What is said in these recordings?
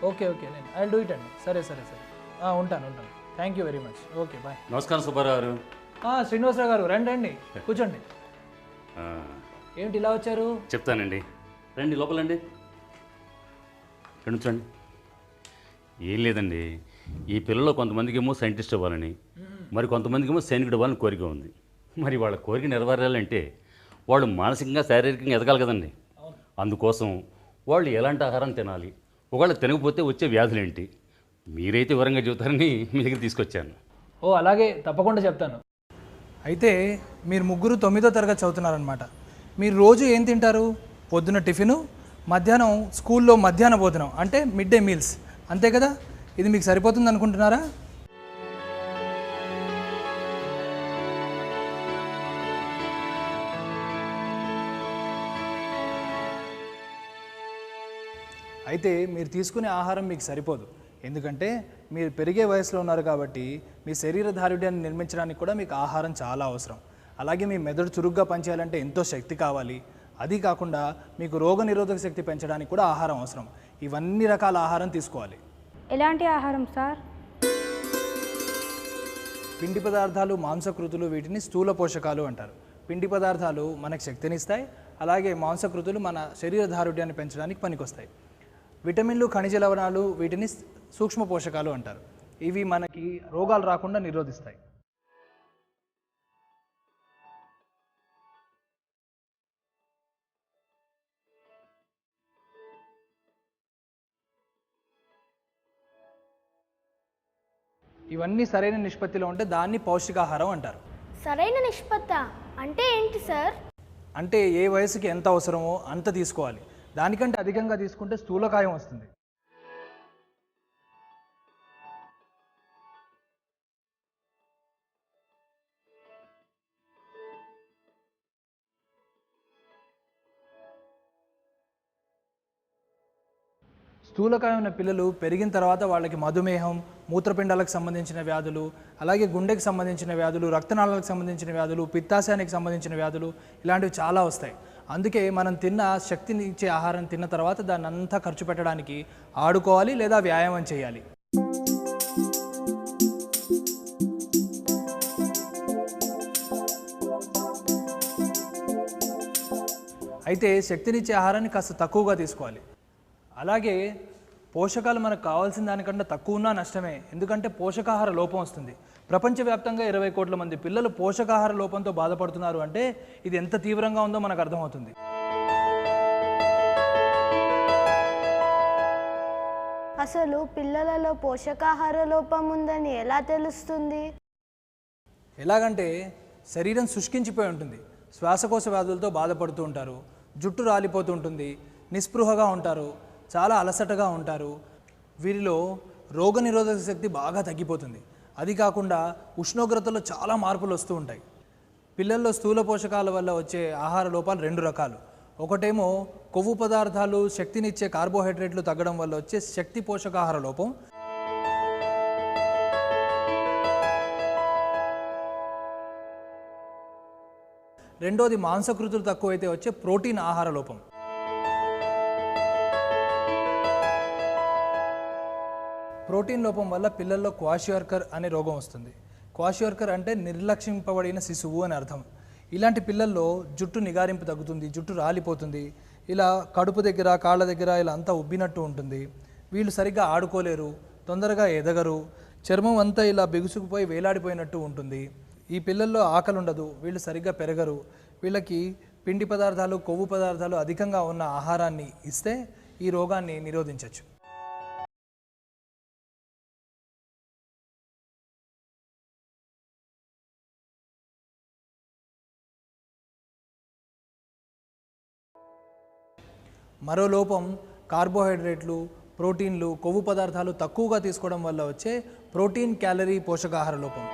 Okay okay నేను I do it అండి. సరే సరే సరే ఉంటాను. Thank you very much. Okay bye. నమస్కారం సుబ్బారావు గారు. శ్రీనివాసరావు గారు రండి కూర్చోండి. ఏమిటి ఇలా వచ్చారు? చెప్తానండి, రండి లోపలండి, కూర్చోండి. ఏం లేదండి, ఈ పిల్లలు కొంతమందికి ఏమో సైంటిస్ట్ అవ్వాలని, మరి కొంతమందికి ఏమో సైనికుడు అవ్వాలని కోరిక ఉంది. మరి వాళ్ళ కోరిక నెరవేరాలంటే వాళ్ళు మానసికంగా శారీరకంగా ఎదగాలి కదండి. అందుకోసం వాళ్ళు ఎలాంటి ఆహారం తినాలి, ఒకవేళ తినకపోతే వచ్చే వ్యాధులేంటి, మీరైతే వివరంగా చెబుతారని మీ దగ్గర తీసుకొచ్చాను. అలాగే తప్పకుండా చెప్తాను. అయితే మీరు ముగ్గురు 9వ తరగతి చదువుతున్నారనమాట. మీరు రోజు ఏం తింటారు? పొద్దున్న టిఫిను, మధ్యాహ్నం స్కూల్లో మధ్యాహ్న భోజనం అంటే మిడ్ డే మీల్స్, అంతే కదా? ఇది మీకు సరిపోతుంది అనుకుంటున్నారా? అయితే మీరు తీసుకునే ఆహారం మీకు సరిపోదు. ఎందుకంటే మీరు పెరిగే వయసులో ఉన్నారు కాబట్టి మీ శరీర దారుఢ్యాన్ని నిర్మించడానికి కూడా మీకు ఆహారం చాలా అవసరం. అలాగే మీ మెదడు చురుగ్గా పనిచేయాలంటే ఎంతో శక్తి కావాలి. అది కాకుండా మీకు రోగనిరోధక శక్తి పెంచడానికి కూడా ఆహారం అవసరం. ఇవన్నీ రకాల ఆహారం తీసుకోవాలి. ఎలాంటి ఆహారం సార్? పిండి పదార్థాలు, మాంసకృతులు, వీటిని స్థూల పోషకాలు అంటారు. పిండి పదార్థాలు మనకు శక్తినిస్తాయి, అలాగే మాంసకృతులు మన శరీర దారుఢ్యాన్ని పెంచడానికి పనికొస్తాయి. విటమిన్లు, ఖనిజ లవణాలు, వీటిని సూక్ష్మ పోషకాలు అంటారు. ఇవి మనకి రోగాలు రాకుండా నిరోధిస్తాయి. ఇవన్నీ సరైన నిష్పత్తిలో ఉంటే దాన్ని పౌష్టికాహారం అంటారు. సరైన నిష్పత్తి అంటే ఏంటి సార్? అంటే ఏ వయసుకి ఎంత అవసరమో అంత తీసుకోవాలి. దానికంటే అధికంగా తీసుకుంటే స్థూలకాయం వస్తుంది. స్థూలకాయం ఉన్న పిల్లలు పెరిగిన తర్వాత వాళ్ళకి మధుమేహం, మూత్రపిండాలకు సంబంధించిన వ్యాధులు, అలాగే గుండెకి సంబంధించిన వ్యాధులు, రక్తనాళాలకు సంబంధించిన వ్యాధులు, పిత్తాశయానికి సంబంధించిన వ్యాధులు, ఇలాంటివి చాలా వస్తాయి. అందుకే మనం తిన్న శక్తిని ఇచ్చే ఆహారం తిన్న తర్వాత దాన్ని అంతా ఖర్చు పెట్టడానికి ఆడుకోవాలి లేదా వ్యాయామం చేయాలి. అయితే శక్తినిచ్చే ఆహారాన్ని కాస్త తక్కువగా తీసుకోవాలి. అలాగే పోషకాలు మనకు కావాల్సిన దానికంటే తక్కువ ఉన్నా నష్టమే. ఎందుకంటే పోషకాహార లోపం వస్తుంది. ప్రపంచవ్యాప్తంగా 20 కోట్ల మంది పిల్లలు పోషకాహార లోపంతో బాధపడుతున్నారు అంటే ఇది ఎంత తీవ్రంగా ఉందో మనకు అర్థమవుతుంది. అసలు పిల్లలలో పోషకాహార లోపం ఉందని ఎలా తెలుస్తుంది? ఎలాగంటే శరీరం శుష్కించిపోయి ఉంటుంది, శ్వాసకోశ వ్యాధులతో బాధపడుతూ ఉంటారు, జుట్టు రాలిపోతూ ఉంటుంది, నిస్పృహగా ఉంటారు, చాలా అలసటగా ఉంటారు. వీరిలో రోగనిరోధక శక్తి బాగా తగ్గిపోతుంది. అది కాకుండా ఉష్ణోగ్రతలో చాలా మార్పులు వస్తూ ఉంటాయి. పిల్లల్లో స్థూల పోషకాల వల్ల వచ్చే ఆహార లోపాలు 2 రకాలు. ఒకటేమో కొవ్వు పదార్థాలు, శక్తినిచ్చే కార్బోహైడ్రేట్లు తగ్గడం వల్ల వచ్చే శక్తి పోషకాహార లోపం. రెండోది మాంసకృతులు తక్కువైతే వచ్చే ప్రోటీన్ ఆహార లోపం. ప్రోటీన్ లోపం వల్ల పిల్లల్లో క్వాషియార్కర్ అనే రోగం వస్తుంది. క్వాషియార్కర్ అంటే నిర్లక్ష్యింపబడిన శిశువు అని అర్థం. ఇలాంటి పిల్లల్లో జుట్టు నిగారింపు తగ్గుతుంది, జుట్టు రాలిపోతుంది, ఇలా కడుపు దగ్గర, కాళ్ళ దగ్గర ఇలా అంతా ఉబ్బినట్టు ఉంటుంది. వీళ్ళు సరిగ్గా ఆడుకోలేరు, తొందరగా ఎదగరు, చర్మం అంతా ఇలా బిగుసుకుపోయి వేలాడిపోయినట్టు ఉంటుంది. ఈ పిల్లల్లో ఆకలి ఉండదు, వీళ్ళు సరిగ్గా పెరగరు. వీళ్ళకి పిండి పదార్థాలు, కొవ్వు పదార్థాలు అధికంగా ఉన్న ఆహారాన్ని ఇస్తే ఈ రోగాన్ని నిరోధించవచ్చు. మరో లోపం కార్బోహైడ్రేట్లు, ప్రోటీన్లు, కొవ్వు పదార్థాలు తక్కువగా తీసుకోవడం వల్ల వచ్చే ప్రోటీన్ క్యాలరీ పోషకాహార లోపం.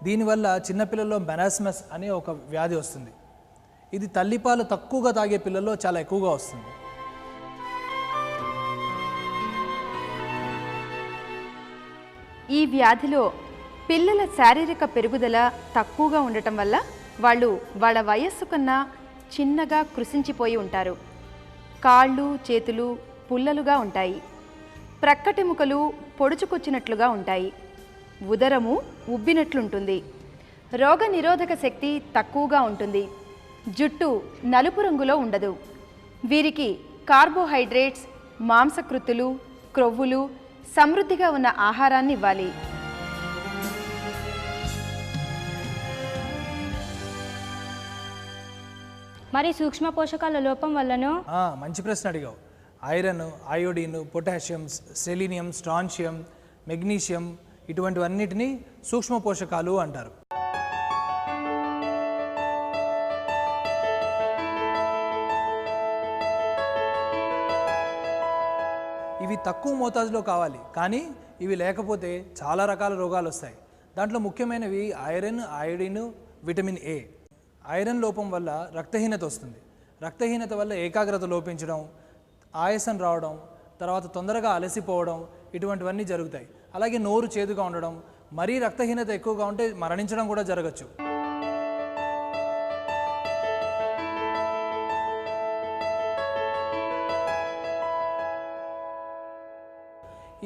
దీనివల్ల చిన్నపిల్లల్లో మెనాస్మస్ అనే ఒక వ్యాధి వస్తుంది. ఇది తల్లిపాలు తక్కువగా తాగే పిల్లల్లో చాలా ఎక్కువగా వస్తుంది. ఈ వ్యాధిలో పిల్లల శారీరక పెరుగుదల తక్కువగా ఉండటం వల్ల వాళ్ళు వాళ్ళ వయస్సు కన్నా చిన్నగా కృశించిపోయి ఉంటారు. కాళ్ళు చేతులు పుల్లలుగా ఉంటాయి. ప్రక్కటెముకలు పొడుచుకొచ్చినట్లుగా ఉంటాయి. ఉదరము ఉబ్బినట్లుంటుంది. రోగ నిరోధక శక్తి తక్కువగా ఉంటుంది. జుట్టు నలుపు రంగులో ఉండదు. వీరికి కార్బోహైడ్రేట్స్, మాంసకృత్తులు, క్రొవ్వులు సమృద్ధిగా ఉన్న ఆహారాన్ని ఇవ్వాలి. మరి సూక్ష్మ పోషకాల లోపం వల్లనో? మంచి ప్రశ్న అడిగావు. Iron, iodine, potassium, selenium, strontium, magnesium ఇటువంటివన్నిటిని సూక్ష్మ పోషకాలు అంటారు. ఇవి తక్కువ మోతాదులో కావాలి, కానీ ఇవి లేకపోతే చాలా రకాల రోగాలు వస్తాయి. దాంట్లో ముఖ్యమైనవి iron, iodine, vitamin A. Iron లోపం వల్ల రక్తహీనత వస్తుంది. రక్తహీనత వల్ల ఏకాగ్రత లోపించడం, ఆయాసం రావడం, తర్వాత తొందరగా అలసిపోవడం ఇటువంటివన్నీ జరుగుతాయి. అలాగే నోరు చేదుగా ఉండడం, మరీ రక్తహీనత ఎక్కువగా ఉంటే మరణించడం కూడా జరగచ్చు.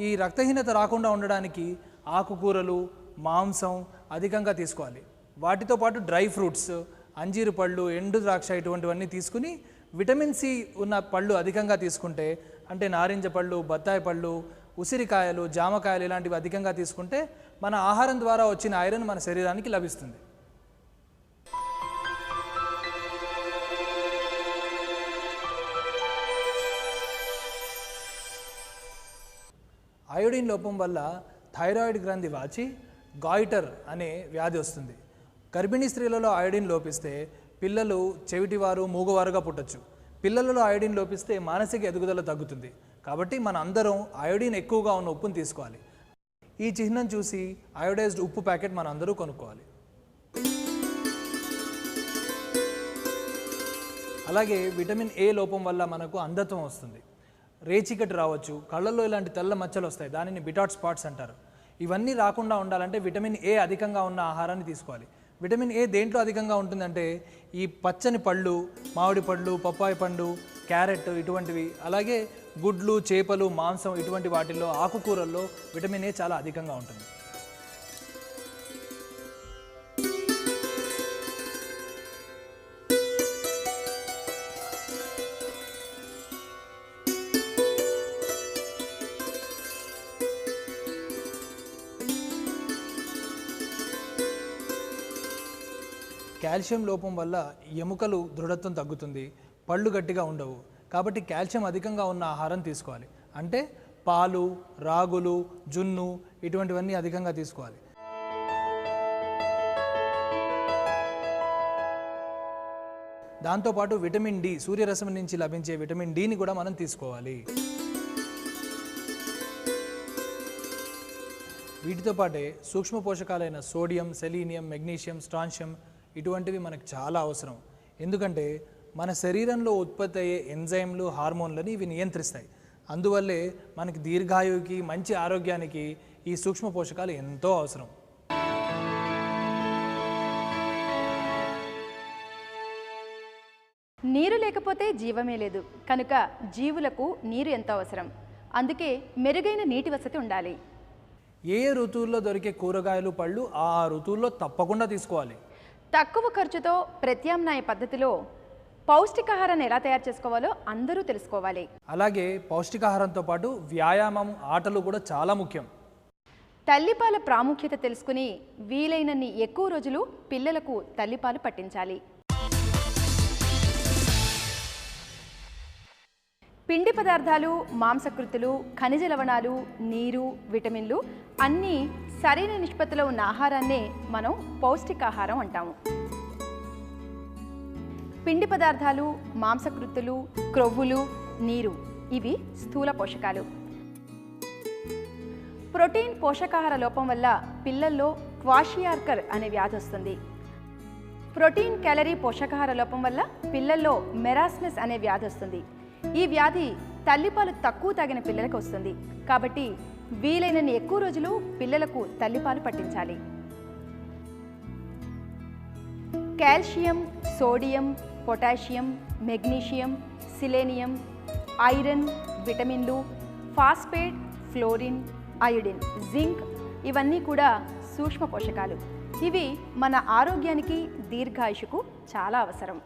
ఈ రక్తహీనత రాకుండా ఉండడానికి ఆకుకూరలు, మాంసం అధికంగా తీసుకోవాలి. వాటితో పాటు డ్రై ఫ్రూట్స్, అంజీరు పళ్ళు, ఎండు ద్రాక్ష ఇటువంటివన్నీ తీసుకుని విటమిన్ సి ఉన్న పళ్ళు అధికంగా తీసుకుంటే, అంటే నారింజ పళ్ళు, బత్తాయి పళ్ళు, ఉసిరికాయలు, జామకాయలు ఇలాంటివి అధికంగా తీసుకుంటే మన ఆహారం ద్వారా వచ్చిన ఐరన్ మన శరీరానికి లభిస్తుంది. అయోడిన్ లోపం వల్ల థైరాయిడ్ గ్రంథి వాచి గాయిటర్ అనే వ్యాధి వస్తుంది. గర్భిణీ స్త్రీలలో అయోడిన్ లోపిస్తే పిల్లలు చెవిటివారు, మూగవారుగా పుట్టచ్చు. పిల్లలలో అయోడిన్ లోపిస్తే మానసిక ఎదుగుదల తగ్గుతుంది. కాబట్టి మన అందరం అయోడిన్ ఎక్కువగా ఉన్న ఉప్పును తీసుకోవాలి. ఈ చిహ్నం చూసి అయోడైజ్డ్ ఉప్పు ప్యాకెట్ మన అందరూ కొనుక్కోవాలి. అలాగే విటమిన్ ఏ లోపం వల్ల మనకు అంధత్వం వస్తుంది. రేచికటి రావచ్చు, కళ్ళల్లో ఇలాంటి తెల్ల మచ్చలు వస్తాయి, దానిని బిటాట్ స్పాట్స్ అంటారు. ఇవన్నీ రాకుండా ఉండాలంటే విటమిన్ ఏ అధికంగా ఉన్న ఆహారాన్ని తీసుకోవాలి. విటమిన్ ఏ దేంట్లో అధికంగా ఉంటుందంటే ఈ పచ్చని పళ్ళు, మామిడి పళ్ళు, పప్పాయి పండు, క్యారెట్ ఇటువంటివి, అలాగే గుడ్లు, చేపలు, మాంసం ఇటువంటి వాటిల్లో, ఆకుకూరల్లో విటమిన్ ఏ చాలా అధికంగా ఉంటుంది. కాల్షియం లోపం వల్ల ఎముకలు దృఢత్వం తగ్గుతుంది, పళ్ళు గట్టిగా ఉండవు. కాబట్టి కాల్షియం అధికంగా ఉన్న ఆహారం తీసుకోవాలి. అంటే పాలు, రాగులు, జున్ను ఇటువంటివన్నీ అధికంగా తీసుకోవాలి. దాంతోపాటు విటమిన్ డి, సూర్యరశ్మి నుంచి లభించే విటమిన్ డిని కూడా మనం తీసుకోవాలి. వీటితో పాటే సూక్ష్మ పోషకాలైన సోడియం, సెలీనియం, మెగ్నీషియం, స్ట్రాన్షియం ఇటువంటివి మనకు చాలా అవసరం. ఎందుకంటే మన శరీరంలో ఉత్పత్తి అయ్యే ఎంజైమ్లు, హార్మోన్లని ఇవి నియంత్రిస్తాయి. అందువల్లే మనకి దీర్ఘాయువుకి, మంచి ఆరోగ్యానికి ఈ సూక్ష్మ పోషకాలు ఎంతో అవసరం. నీరు లేకపోతే జీవమే లేదు. కనుక జీవులకు నీరు ఎంతో అవసరం. అందుకే మెరుగైన నీటి వసతి ఉండాలి. ఏ ఋతువుల్లో దొరికే కూరగాయలు, పళ్ళు ఆ ఋతువుల్లో తప్పకుండా తీసుకోవాలి. తక్కువ ఖర్చుతో ప్రత్యామ్నాయ పద్ధతిలో పౌష్టికాహారాన్ని ఎలా తయారు చేసుకోవాలో అందరూ తెలుసుకోవాలి. అలాగే పౌష్టికాహారంతో పాటు వ్యాయామం, ఆటలు కూడా చాలా ముఖ్యం. తల్లిపాల ప్రాముఖ్యత తెలుసుకుని వీలైనన్ని ఎక్కువ రోజులు పిల్లలకు తల్లిపాలు పట్టించాలి. పిండి పదార్థాలు, మాంసకృతులు, ఖనిజ లవణాలు, నీరు, విటమిన్లు అన్నీ సరైన నిష్పత్తిలో ఉన్న ఆహారాన్నే మనం పౌష్టికాహారం అంటాము. పిండి పదార్థాలు, మాంసకృతులు, క్రొవ్వులు, నీరు ఇవి స్థూల పోషకాలు. ప్రోటీన్ పోషకాహార లోపం వల్ల పిల్లల్లో క్వాషియార్కర్ అనే వ్యాధి వస్తుంది. ప్రోటీన్ క్యాలరీ పోషకాహార లోపం వల్ల పిల్లల్లో మెరాస్మస్ అనే వ్యాధి వస్తుంది. ఈ వ్యాధి తల్లిపాలు తక్కువ తాగిన పిల్లలకు వస్తుంది. కాబట్టి వీలైనన్ని ఎక్కువ రోజులు పిల్లలకు తల్లిపాలు పట్టించాలి. Calcium, sodium, potassium, magnesium, selenium, iron, విటమిన్లు, ఫాస్ఫేట్, ఫ్లోరిన్, అయోడిన్, జింక్ ఇవన్నీ కూడా సూక్ష్మ పోషకాలు. ఇవి మన ఆరోగ్యానికి, దీర్ఘాయుషుకు చాలా అవసరం.